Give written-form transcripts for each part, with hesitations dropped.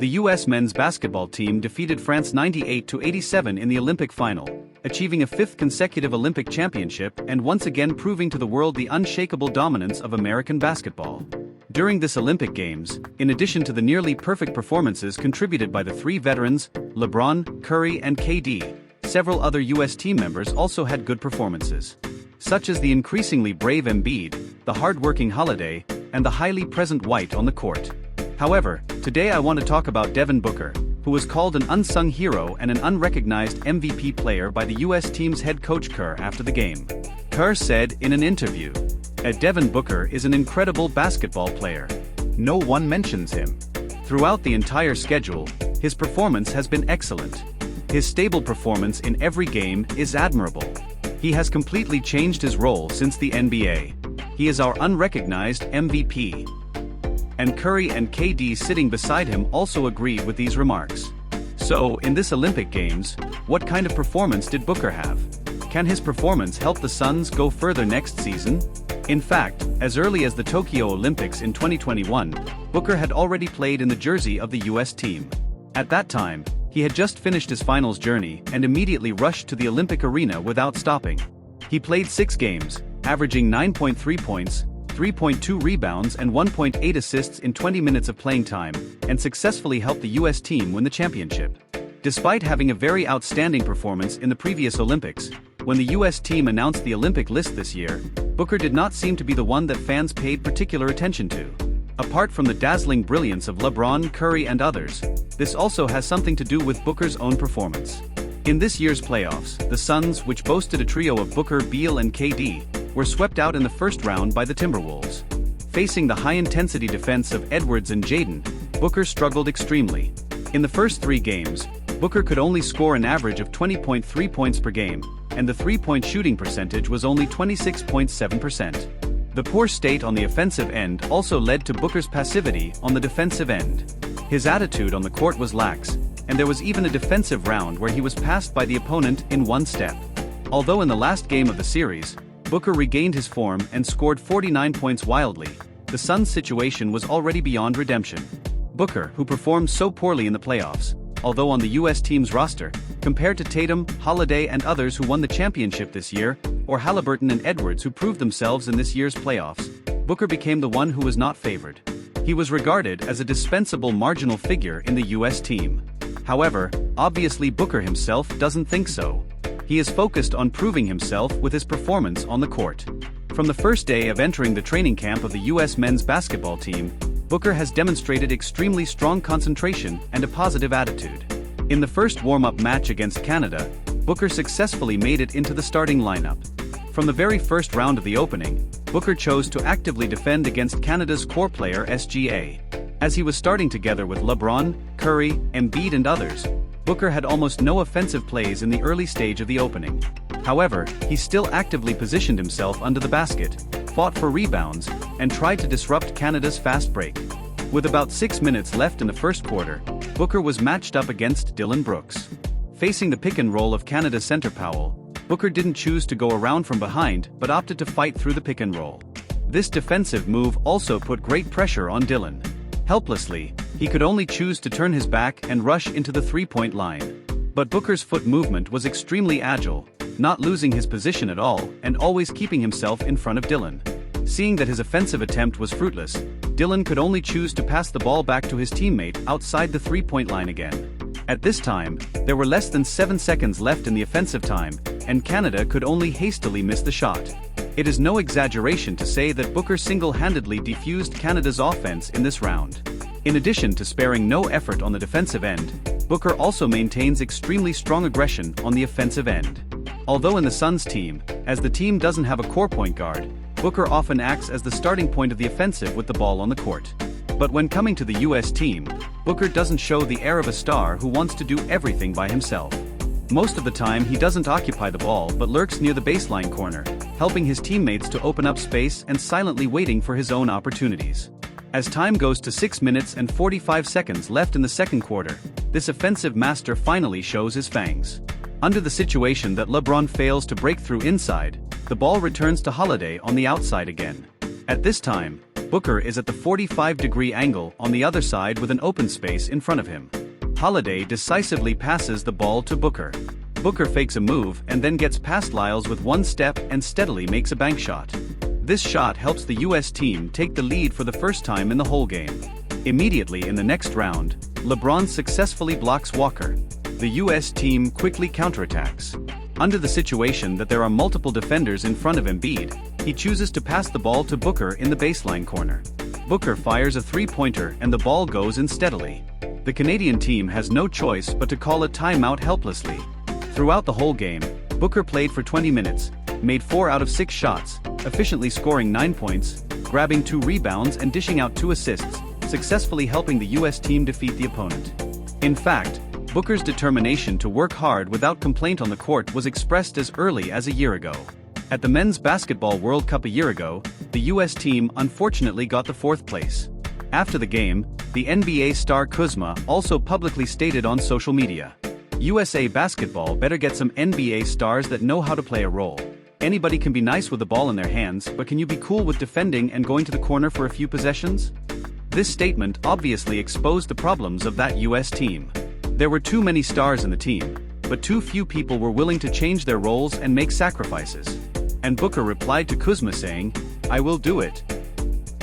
the U.S. men's basketball team defeated France 98-87 in the Olympic final, achieving a fifth consecutive Olympic championship and once again proving to the world the unshakable dominance of American basketball. During this Olympic Games, in addition to the nearly perfect performances contributed by the three veterans, LeBron, Curry and KD, several other U.S. team members also had good performances, such as the increasingly brave Embiid, the hard-working Holiday, and the highly present White on the court. However, today I want to talk about Devin Booker, who was called an unsung hero and an unrecognized MVP player by the U.S. team's head coach Kerr after the game. Kerr said in an interview, "Devin Booker is an incredible basketball player. No one mentions him. Throughout the entire schedule, his performance has been excellent. His stable performance in every game is admirable. He has completely changed his role since the NBA. He is our unrecognized MVP." And Curry and KD sitting beside him also agreed with these remarks. So, in this Olympic Games, what kind of performance did Booker have? Can his performance help the Suns go further next season? In fact, as early as the Tokyo Olympics in 2021, Booker had already played in the jersey of the U.S. team. At that time, he had just finished his finals journey and immediately rushed to the Olympic arena without stopping. He played 6 games, averaging 9.3 points, 3.2 rebounds and 1.8 assists in 20 minutes of playing time, and successfully helped the U.S. team win the championship. Despite having a very outstanding performance in the previous Olympics, when the U.S. team announced the Olympic list this year, Booker did not seem to be the one that fans paid particular attention to. Apart from the dazzling brilliance of LeBron, Curry and others, this also has something to do with Booker's own performance. In this year's playoffs, the Suns, which boasted a trio of Booker, Beal and KD, were swept out in the first round by the Timberwolves. Facing the high-intensity defense of Edwards and Jaden, Booker struggled extremely. In the first 3 games, Booker could only score an average of 20.3 points per game, and the three-point shooting percentage was only 26.7%. The poor state on the offensive end also led to Booker's passivity on the defensive end. His attitude on the court was lax, and there was even a defensive round where he was passed by the opponent in one step. Although in the last game of the series, Booker regained his form and scored 49 points wildly, the Suns' situation was already beyond redemption. Booker, who performed so poorly in the playoffs, although on the U.S. team's roster, compared to Tatum, Holiday and others who won the championship this year, or Halliburton and Edwards who proved themselves in this year's playoffs, Booker became the one who was not favored. He was regarded as a dispensable marginal figure in the U.S. team. However, obviously Booker himself doesn't think so. He is focused on proving himself with his performance on the court. From the first day of entering the training camp of the U.S. men's basketball team, Booker has demonstrated extremely strong concentration and a positive attitude. In the first warm-up match against Canada, Booker successfully made it into the starting lineup. From the very first round of the opening, Booker chose to actively defend against Canada's core player SGA. As he was starting together with LeBron, Curry, Embiid and others, Booker had almost no offensive plays in the early stage of the opening. However, he still actively positioned himself under the basket, fought for rebounds, and tried to disrupt Canada's fast break. With about 6 minutes left in the first quarter, Booker was matched up against Dillon Brooks. Facing the pick and roll of Canada's center Powell, Booker didn't choose to go around from behind but opted to fight through the pick and roll. This defensive move also put great pressure on Dillon. Helplessly, he could only choose to turn his back and rush into the three-point line. But Booker's foot movement was extremely agile, not losing his position at all and always keeping himself in front of Dillon. Seeing that his offensive attempt was fruitless, Dillon could only choose to pass the ball back to his teammate outside the three-point line again. At this time, there were less than 7 seconds left in the offensive time, and Canada could only hastily miss the shot. It is no exaggeration to say that Booker single-handedly defused Canada's offense in this round. In addition to sparing no effort on the defensive end, Booker also maintains extremely strong aggression on the offensive end. Although in the Suns team, as the team doesn't have a core point guard, Booker often acts as the starting point of the offensive with the ball on the court. But when coming to the U.S. team, Booker doesn't show the air of a star who wants to do everything by himself. Most of the time he doesn't occupy the ball but lurks near the baseline corner, helping his teammates to open up space and silently waiting for his own opportunities. As time goes to 6 minutes and 45 seconds left in the second quarter, this offensive master finally shows his fangs. Under the situation that LeBron fails to break through inside, the ball returns to Holiday on the outside again. At this time, Booker is at the 45-degree angle on the other side with an open space in front of him. Holiday decisively passes the ball to Booker. Booker fakes a move and then gets past Lyles with one step and steadily makes a bank shot. This shot helps the US team take the lead for the first time in the whole game. Immediately in the next round, LeBron successfully blocks Walker. The US team quickly counterattacks. Under the situation that there are multiple defenders in front of Embiid, he chooses to pass the ball to Booker in the baseline corner. Booker fires a three-pointer and the ball goes in steadily. The Canadian team has no choice but to call a timeout helplessly. Throughout the whole game, Booker played for 20 minutes, made 4 out of 6 shots, efficiently scoring 9 points, grabbing 2 rebounds and dishing out 2 assists, successfully helping the US team defeat the opponent. In fact, Booker's determination to work hard without complaint on the court was expressed as early as a year ago. At the Men's Basketball World Cup a year ago, the US team unfortunately got the 4th place. After the game, the NBA star Kuzma also publicly stated on social media, "USA Basketball better get some NBA stars that know how to play a role. Anybody can be nice with the ball in their hands, but can you be cool with defending and going to the corner for a few possessions?" This statement obviously exposed the problems of that US team. There were too many stars in the team, but too few people were willing to change their roles and make sacrifices. And Booker replied to Kuzma saying, "I will do it."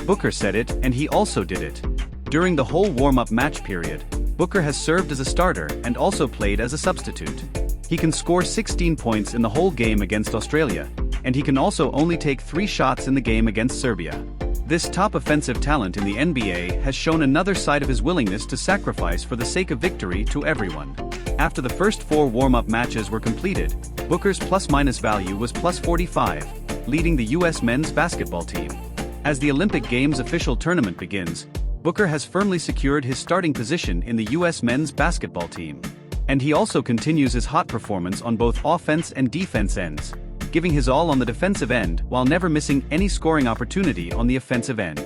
Booker said it and he also did it. During the whole warm-up match period, Booker has served as a starter and also played as a substitute. He can score 16 points in the whole game against Australia, and he can also only take 3 shots in the game against Serbia. This top offensive talent in the NBA has shown another side of his willingness to sacrifice for the sake of victory to everyone. After the first 4 warm-up matches were completed, Booker's plus-minus value was plus 45, leading the US men's basketball team. As the Olympic Games official tournament begins, Booker has firmly secured his starting position in the US men's basketball team. And he also continues his hot performance on both offense and defense ends, giving his all on the defensive end while never missing any scoring opportunity on the offensive end.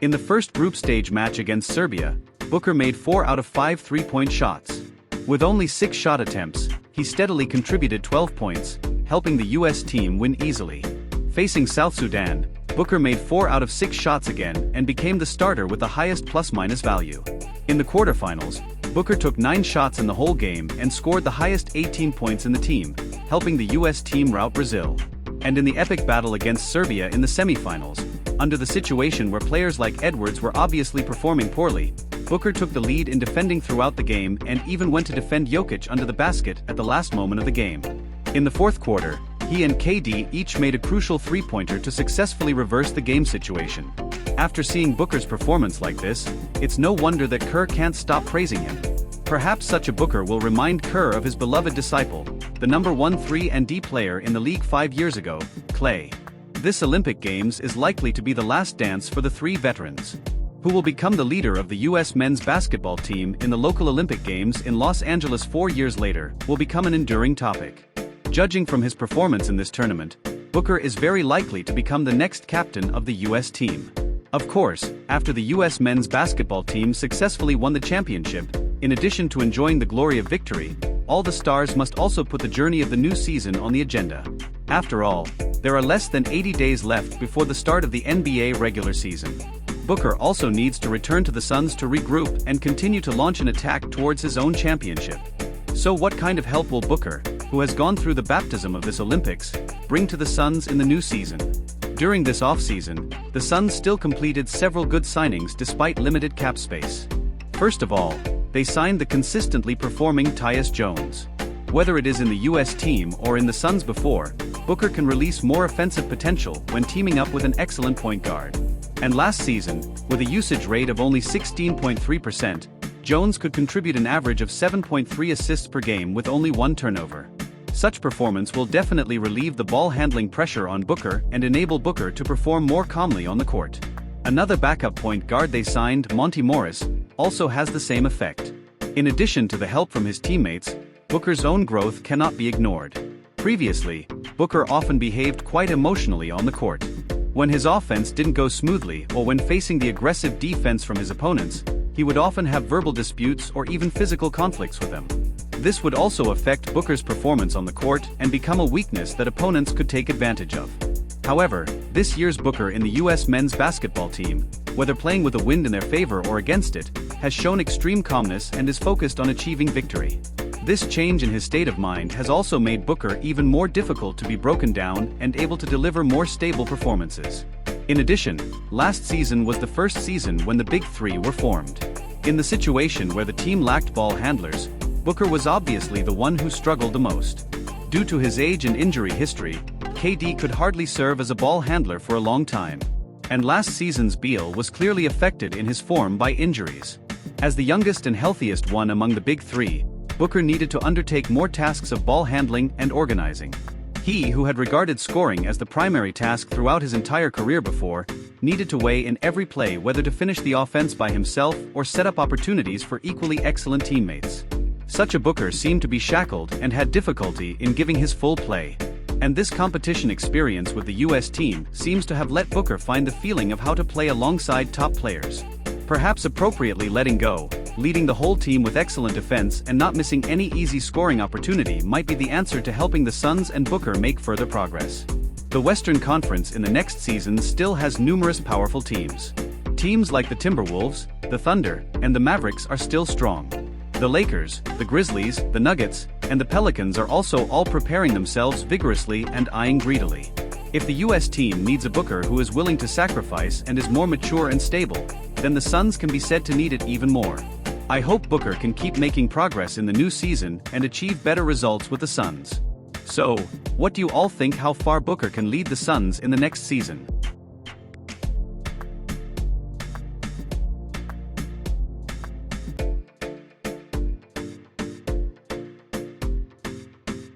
In the first group stage match against Serbia, Booker made 4 out of 5 three-point shots. With only 6 shot attempts, he steadily contributed 12 points, helping the US team win easily. Facing South Sudan, Booker made 4 out of 6 shots again and became the starter with the highest plus-minus value. In the quarterfinals, Booker took 9 shots in the whole game and scored the highest 18 points in the team, helping the US team rout Brazil. And in the epic battle against Serbia in the semifinals, under the situation where players like Edwards were obviously performing poorly, Booker took the lead in defending throughout the game and even went to defend Jokic under the basket at the last moment of the game. In the fourth quarter, he and KD each made a crucial three-pointer to successfully reverse the game situation. After seeing Booker's performance like this, it's no wonder that Kerr can't stop praising him. Perhaps such a Booker will remind Kerr of his beloved disciple, the number 1 3-and-D player in the league 5 years ago, Clay. This Olympic Games is likely to be the last dance for the 3 veterans. Who will become the leader of the US men's basketball team in the local Olympic Games in Los Angeles 4 years later will become an enduring topic. Judging from his performance in this tournament, Booker is very likely to become the next captain of the US team. Of course, after the US men's basketball team successfully won the championship, in addition to enjoying the glory of victory, all the stars must also put the journey of the new season on the agenda. After all, there are less than 80 days left before the start of the NBA regular season. Booker also needs to return to the Suns to regroup and continue to launch an attack towards his own championship. So what kind of help will Booker, who has gone through the baptism of this Olympics, bring to the Suns in the new season? During this offseason, the Suns still completed several good signings despite limited cap space. First of all, they signed the consistently performing Tyus Jones. Whether it is in the US team or in the Suns before, Booker can release more offensive potential when teaming up with an excellent point guard. And last season, with a usage rate of only 16.3%, Jones could contribute an average of 7.3 assists per game with only 1 turnover. Such performance will definitely relieve the ball handling pressure on Booker and enable Booker to perform more calmly on the court. Another backup point guard they signed, Monty Morris, also has the same effect. In addition to the help from his teammates, Booker's own growth cannot be ignored. Previously, Booker often behaved quite emotionally on the court. When his offense didn't go smoothly or when facing the aggressive defense from his opponents, he would often have verbal disputes or even physical conflicts with them. This would also affect Booker's performance on the court and become a weakness that opponents could take advantage of. However, this year's Booker in the US men's basketball team whether playing with the wind in their favor or against it, has shown extreme calmness and is focused on achieving victory. This change in his state of mind has also made Booker even more difficult to be broken down and able to deliver more stable performances. In addition, last season was the first season when the Big Three were formed. In the situation where the team lacked ball handlers, Booker was obviously the one who struggled the most. Due to his age and injury history, KD could hardly serve as a ball handler for a long time. And last season's Beal was clearly affected in his form by injuries. As the youngest and healthiest one among the Big Three, Booker needed to undertake more tasks of ball handling and organizing. He, who had regarded scoring as the primary task throughout his entire career before, needed to weigh in every play whether to finish the offense by himself or set up opportunities for equally excellent teammates. Such a Booker seemed to be shackled and had difficulty in giving his full play. And this competition experience with the US team seems to have let Booker find the feeling of how to play alongside top players. Perhaps appropriately letting go, leading the whole team with excellent defense and not missing any easy scoring opportunity might be the answer to helping the Suns and Booker make further progress. The Western Conference in the next season still has numerous powerful teams. Teams like the Timberwolves, the Thunder, and the Mavericks are still strong. The Lakers, the Grizzlies, the Nuggets, and the Pelicans are also all preparing themselves vigorously and eyeing greedily. If the US team needs a Booker who is willing to sacrifice and is more mature and stable, then the Suns can be said to need it even more. I hope Booker can keep making progress in the new season and achieve better results with the Suns. So, what do you all think how far Booker can lead the Suns in the next season?